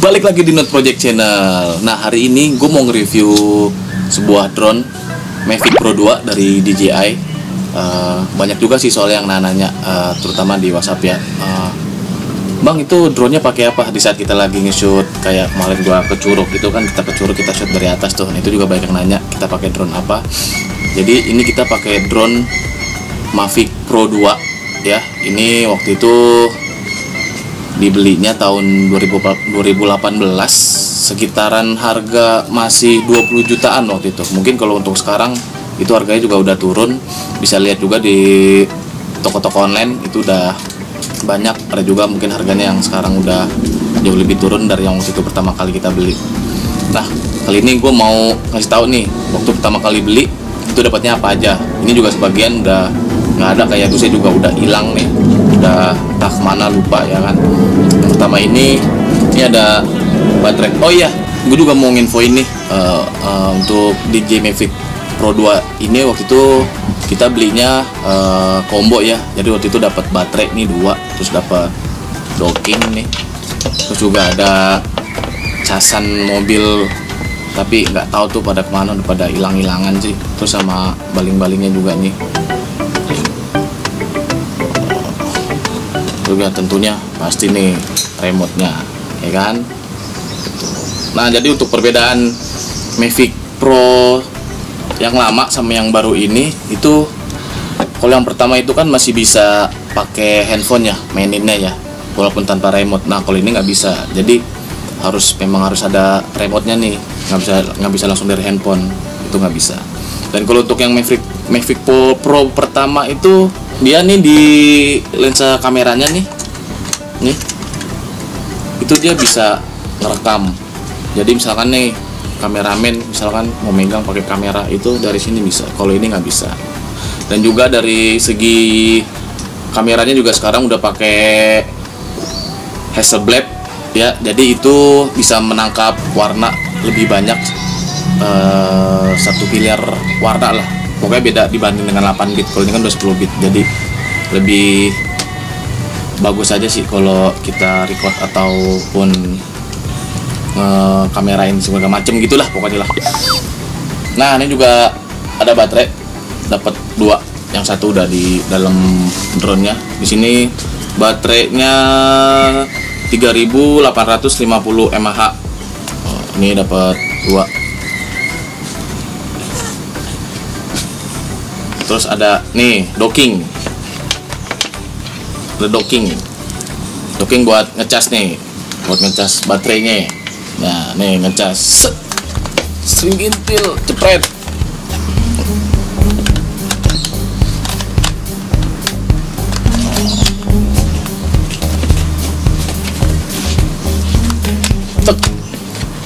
Balik lagi di Not Project Channel. Nah, hari ini gue mau nge-review sebuah drone Mavic Pro 2 dari DJI. Banyak juga sih soalnya yang nanya, terutama di WhatsApp ya. Bang, itu drone-nya pakai apa? Di saat kita lagi nge-shoot kayak kemarin gue ke Curug itu kan, kita ke Curug, kita shoot dari atas tuh. Itu juga banyak yang nanya kita pakai drone apa. Jadi ini kita pakai drone Mavic Pro 2 ya. Ini waktu itu dibelinya tahun 2018, sekitaran harga masih 20 jutaan waktu itu. Mungkin kalau untuk sekarang itu harganya juga udah turun. Bisa lihat juga di toko-toko online itu udah banyak. Ada juga mungkin harganya yang sekarang udah jauh lebih turun dari yang waktu itu pertama kali kita beli. Nah, kali ini gue mau ngasih tahu nih, waktu pertama kali beli itu dapatnya apa aja. Ini juga sebagian udah nggak ada, kayak itu saya juga udah hilang nih, udah entah kemana, lupa ya kan. Yang pertama ini ada baterai. Oh iya, gue juga mau nginfoin nih, untuk DJI Mavic Pro 2 ini waktu itu kita belinya combo ya. Jadi waktu itu dapat baterai nih 2, terus dapat docking nih, terus juga ada casan mobil, tapi nggak tahu tuh pada kemana, udah pada hilang-hilangan sih. Terus sama baling-balingnya juga nih. Juga tentunya pasti nih remote-nya, ya kan. Nah, jadi untuk perbedaan Mavic Pro yang lama sama yang baru ini itu, kalau yang pertama itu kan masih bisa pakai handphone ya, maininnya ya, walaupun tanpa remote. Nah, kalau ini nggak bisa, jadi memang harus ada remote-nya nih, nggak bisa langsung dari handphone, itu nggak bisa. Dan kalau untuk yang Mavic Pro pertama itu, dia nih di lensa kameranya nih itu dia bisa ngerekam. Jadi misalkan nih kameramen misalkan mau megang pakai kamera itu dari sini bisa, kalau ini nggak bisa. Dan juga dari segi kameranya juga sekarang udah pakai Hasselblad ya, jadi itu bisa menangkap warna lebih banyak, 1 miliar warna lah. Pokoknya beda dibanding dengan 8 bit. Kalau ini kan udah 10 bit, jadi lebih bagus aja sih kalau kita record ataupun kamerain segala macem gitulah pokoknya lah. Nah, ini juga ada baterai, dapat 2, yang satu udah di dalam drone-nya. Di sini baterainya 3850 mAh. Ini dapat 2. Terus ada nih docking. Ada docking buat ngecas nih, buat ngecas baterainya. Nah, nih ngecas, string intil, cepret. Tek.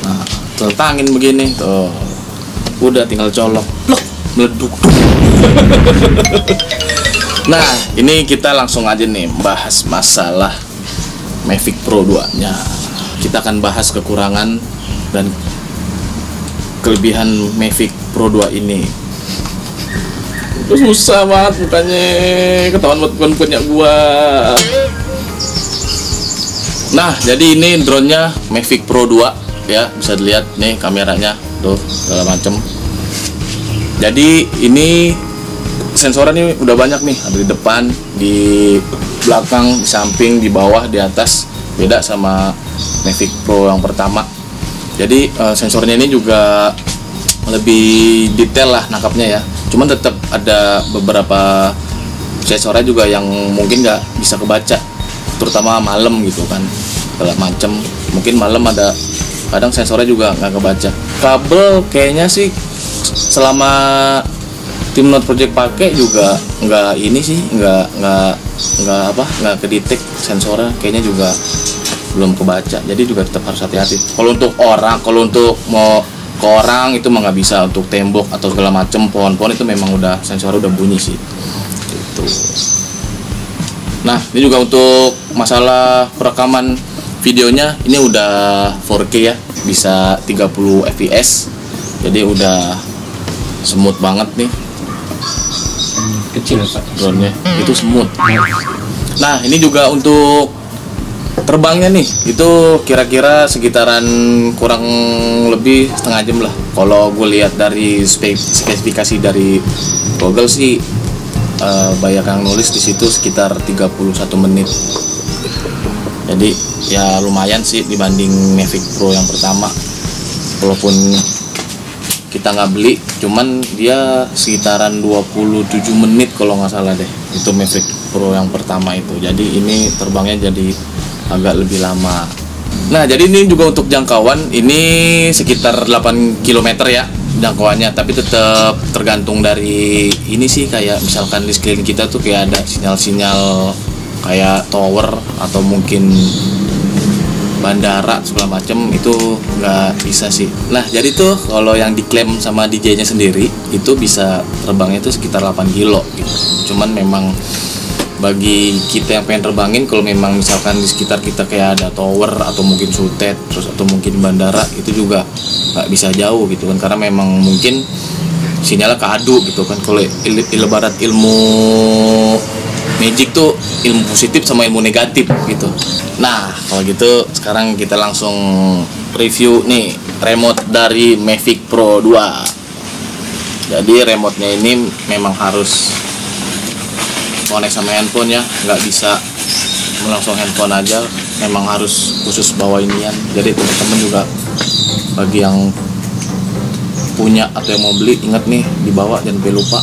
Nah, telentangin begini tuh, udah tinggal colok, plok, meleduk. Nah, ini kita langsung aja nih bahas masalah Mavic Pro 2-nya. Kita akan bahas kekurangan dan kelebihan Mavic Pro 2 ini. Terus susah banget mukanya, ketahuan buat punya gua. Nah, jadi ini drone-nya Mavic Pro 2 ya, bisa dilihat nih kameranya tuh segala macem. Jadi ini sensornya nih udah banyak nih, ada di depan, di belakang, di samping, di bawah, di atas. Beda sama Mavic Pro yang pertama. Jadi sensornya ini juga lebih detail lah nangkapnya ya. Cuman tetap ada beberapa sensornya juga yang mungkin nggak bisa kebaca, terutama malam gitu kan, segala macem. Mungkin malam ada, kadang sensornya juga nggak kebaca. Kabel kayaknya sih selama tim Not Project pakai juga nggak ini sih, nggak kedetek sensornya, kayaknya juga belum kebaca. Jadi juga tetap harus hati-hati. Kalau untuk mau ke orang itu mah nggak bisa. Untuk tembok atau segala macem, pohon-pohon itu memang udah sensornya udah bunyi sih. Gitu. Nah, ini juga untuk masalah perekaman videonya, ini udah 4K ya, bisa 30 fps. Jadi udah smooth banget nih. Kecil Pak Drone-nya itu smooth. Nah, ini juga untuk terbangnya nih itu kira-kira sekitaran kurang lebih setengah jam lah. Kalau gue lihat dari spesifikasi dari Google sih, banyak yang nulis di situ sekitar 31 menit. Jadi ya lumayan sih dibanding Mavic Pro yang pertama. Walaupun kita nggak beli, cuman dia sekitaran 27 menit kalau nggak salah deh. Itu Mavic Pro yang pertama itu. Jadi ini terbangnya jadi agak lebih lama. Nah, jadi ini juga untuk jangkauan ini sekitar 8 km ya jangkauannya, tapi tetap tergantung dari ini sih, kayak misalkan di sekeliling kita tuh kayak ada sinyal-sinyal kayak tower atau mungkin bandara segala macem, itu nggak bisa sih. Nah, jadi tuh kalau yang diklaim sama DJ-nya sendiri itu bisa terbangnya itu sekitar 8 kilo gitu. Cuman memang bagi kita yang pengen terbangin, kalau memang misalkan di sekitar kita kayak ada tower atau mungkin sutet terus atau mungkin bandara, itu juga nggak bisa jauh gitu kan, karena memang mungkin sinyalnya keadu gitu kan. Kalau ibarat ilmu magic tuh ilmu positif sama ilmu negatif gitu. Nah, kalau gitu sekarang kita langsung review nih remote dari Mavic Pro 2. Jadi remote-nya ini memang harus connect sama handphone ya, nggak bisa langsung handphone aja, memang harus khusus bawa inian. Jadi teman-teman juga bagi yang punya atau yang mau beli, ingat nih dibawa, jangan sampai lupa.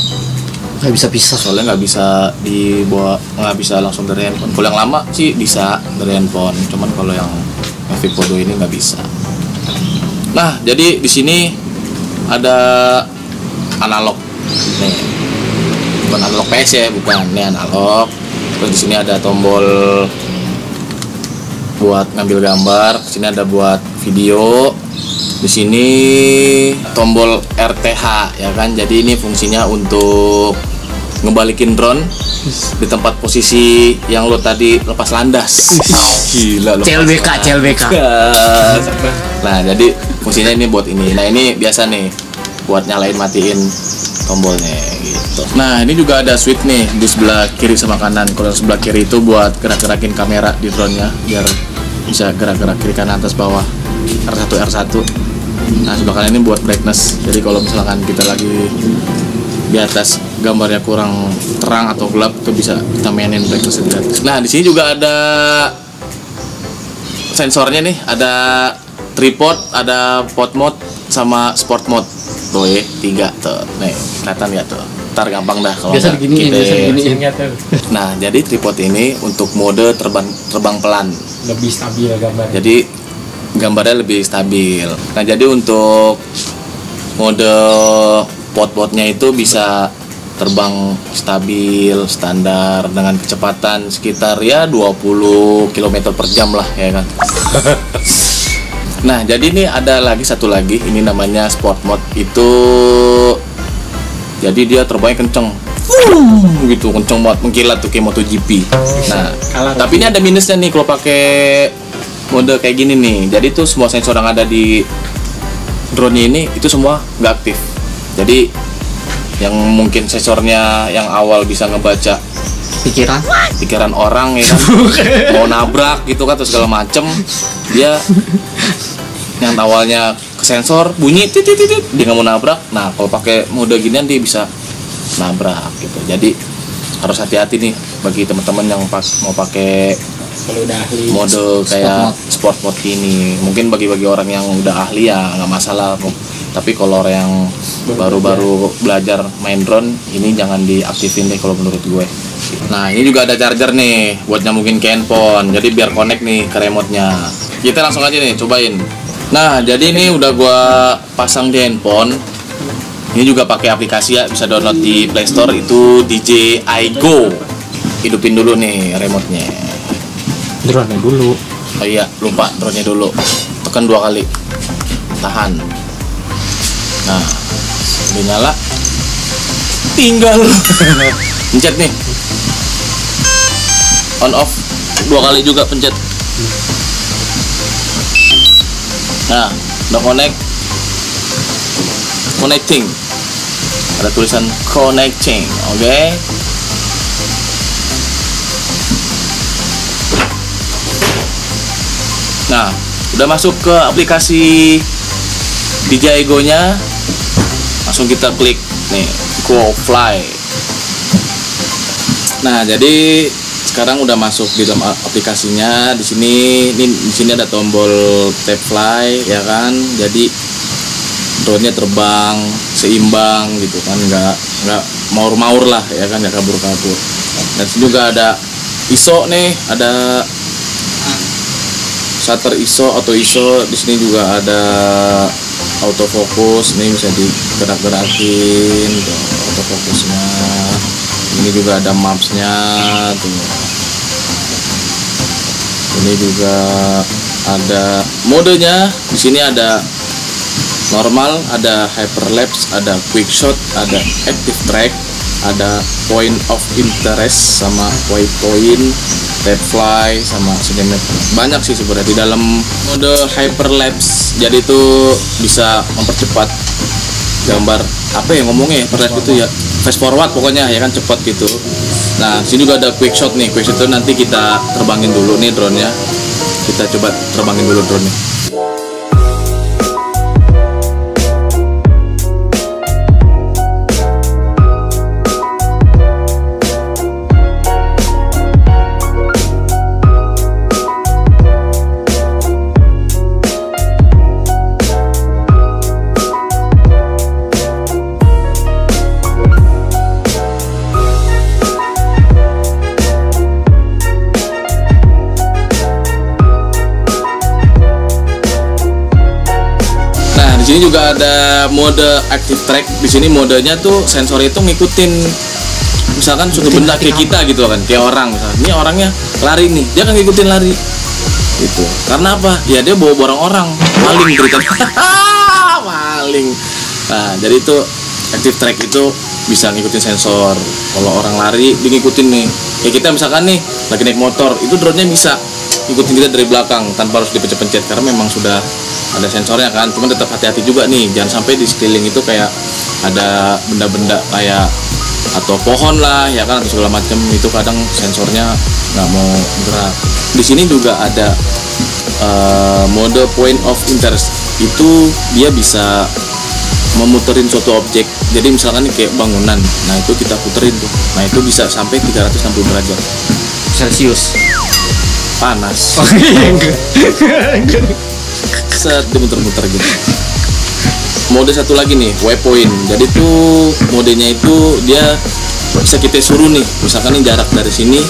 Nggak bisa pisah, soalnya nggak bisa dibawa, nggak bisa langsung dari handphone. Kalau yang lama sih bisa dari handphone, cuman kalau yang Mavic Pro 2 ini nggak bisa. Nah, jadi di sini ada analog nih, bukan analog PS ya, bukan, ini analog. Terus di sini ada tombol buat ngambil gambar, di sini ada buat video, di sini tombol RTH ya kan. Jadi ini fungsinya untuk ngebalikin drone di tempat posisi yang lo tadi lepas landas. Gila, CLBK. Nah, jadi fungsinya ini buat ini. Nah, ini biasa nih buat nyalain matiin tombolnya gitu. Nah, ini juga ada switch nih di sebelah kiri sama kanan. Kalau sebelah kiri itu buat gerak-gerakin kamera di drone-nya biar bisa gerak-gerak kiri kanan atas bawah, R1 R1. Nah, sebelah kanan ini buat brightness. Jadi kalau misalkan kita lagi di atas gambarnya kurang terang atau gelap, itu bisa kita mainin brightness di atas. Nah, di sini juga ada sensornya nih, ada tripod, ada pod mode sama sport mode. Tuh ya, 3 tuh. Nih, kelihatan ya tuh. Ntar gampang dah kalau biasa diginiin. Nah, jadi tripod ini untuk mode terbang pelan. Lebih stabil gambarnya. Jadi gambarnya lebih stabil. Nah, jadi untuk mode pod-podnya itu bisa terbang stabil standar dengan kecepatan sekitar ya 20 km per jam lah ya kan. Nah, jadi ini ada satu lagi, ini namanya sport mode. Itu jadi dia terbangnya kenceng, gitu, kenceng banget, mengkilat tuh kayak MotoGP. Nah, tapi ini ada minusnya nih kalau pakai mode kayak gini nih. Jadi tuh semua sensor yang ada di drone ini itu semua nggak aktif. Jadi yang mungkin sensornya yang awal bisa ngebaca pikiran orang ya kan, mau nabrak gitu kan atau segala macem, dia yang awalnya ke sensor bunyi titit dia nggak mau nabrak. Nah, kalau pakai mode ginian dia bisa nabrak gitu. Jadi harus hati-hati nih bagi teman-teman yang mau pakai mode kayak sport mode ini. Mungkin bagi orang yang udah ahli ya nggak masalah, tapi kalau orang yang baru-baru belajar main drone ini jangan diaktifin deh kalau menurut gue. Nah, ini juga ada charger nih buat nyambungin ke handphone, jadi biar connect nih ke remote-nya. Kita langsung aja nih cobain. Nah, jadi ini udah gua pasang di handphone. Ini juga pakai aplikasi ya, bisa download di Play Store, itu DJI Go. Hidupin dulu nih remote-nya. Drone-nya dulu. Oh iya, lupa drone-nya dulu. Tekan 2 kali. Tahan. Nah, udah nyala. Tinggal pencet nih. On off 2 kali juga pencet. Nah, udah connecting. Ada tulisan connecting, oke. Nah, udah masuk ke aplikasi DJI Go nya, langsung kita klik nih Go Fly. Nah, jadi sekarang udah masuk di dalam aplikasinya. Di sini ada tombol tap fly ya kan. Jadi drone-nya terbang seimbang gitu kan, nggak maur-maur lah ya kan, nggak kabur-kabur. Dan sini juga ada ISO nih, ada shutter ISO, auto ISO. Di sini juga ada autofocus, ini bisa digerak-gerakin tuh autofocusnya. Ini juga ada maps-nya tuh. Ini juga ada modenya. Di sini ada normal, ada hyperlapse, ada quick shot, ada active track, ada point of interest sama waypoint, tap fly sama cinematic. Banyak sih sebenarnya di dalam mode hyperlapse. Jadi itu bisa mempercepat gambar, apa ya ngomongnya ya, hyperlapse itu ya fast forward pokoknya ya kan, cepat gitu. Nah, sini juga ada quick shot nih. Quick shot itu nanti kita terbangin dulu nih drone-nya. Kita coba terbangin dulu drone-nya. Di sini juga ada mode active track. Di sini modenya tuh sensor itu ngikutin misalkan suatu benda kayak kita gitu kan, kayak orang misalnya. Ini orangnya lari nih, dia kan ngikutin lari. Gitu. Karena apa? Ya dia bawa barang orang, maling beritanya. Maling. Nah, jadi itu active track itu bisa ngikutin sensor. Kalau orang lari, dia ngikutin nih. Kayak kita misalkan nih lagi naik motor, itu drone-nya bisa ngikutin kita dari belakang tanpa harus dipencet-pencet karena memang sudah ada sensornya kan. Cuman tetap hati-hati juga nih, jangan sampai di sekeliling itu kayak ada benda-benda kayak atau pohon lah ya kan, atau segala macam, itu kadang sensornya nggak mau gerak. Di sini juga ada mode point of interest. Itu dia bisa memuterin suatu objek. Jadi misalkan nih kayak bangunan, nah itu kita puterin tuh. Nah itu bisa sampai 360 derajat Celcius. panas. Oh iya, enggak. Set dimuter-muter gitu. Mode satu lagi nih, waypoint. Jadi tuh modenya itu dia bisa kita suruh nih, misalkan nih jarak dari sini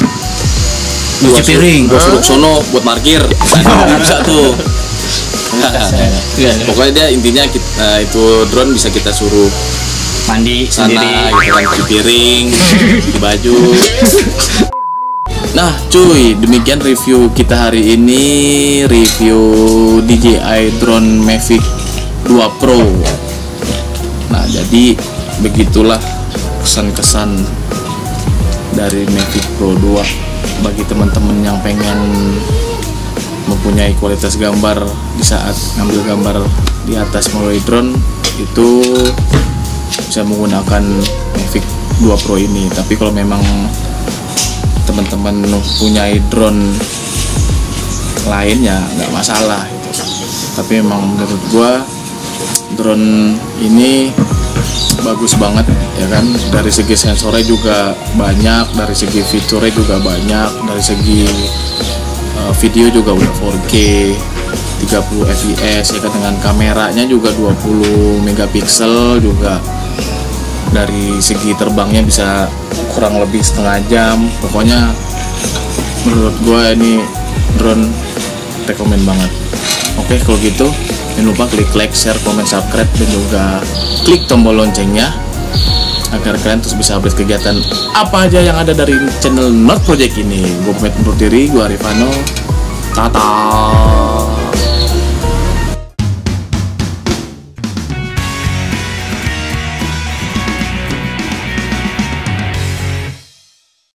Cuci piring. gua suruh sono buat parkir. Nah, bisa tuh. Pokoknya dia intinya itu drone bisa kita suruh Mandi sana sendiri. gitu kan, cuci piring, cuci baju. Nah cuy, demikian review kita hari ini, review DJI Drone Mavic 2 Pro. Nah jadi begitulah kesan-kesan dari Mavic Pro 2 bagi teman-teman yang pengen mempunyai kualitas gambar di saat ngambil gambar di atas melalui drone, itu bisa menggunakan Mavic 2 Pro ini. Tapi kalau memang teman-teman punya drone lain ya nggak masalah gitu. Tapi memang menurut gua drone ini bagus banget ya kan, dari segi sensornya juga banyak, dari segi fiturnya juga banyak, dari segi video juga udah 4K 30 fps ya kan, dengan kameranya juga 20 megapiksel juga. Dari segi terbangnya bisa kurang lebih setengah jam. Pokoknya menurut gue ini drone rekomen banget. Oke, kalau gitu jangan lupa klik like, share, comment, subscribe, dan juga klik tombol loncengnya agar kalian terus bisa update kegiatan apa aja yang ada dari channel Nerd Project ini. Gue pamit undur diri, gue Arifano. Tata.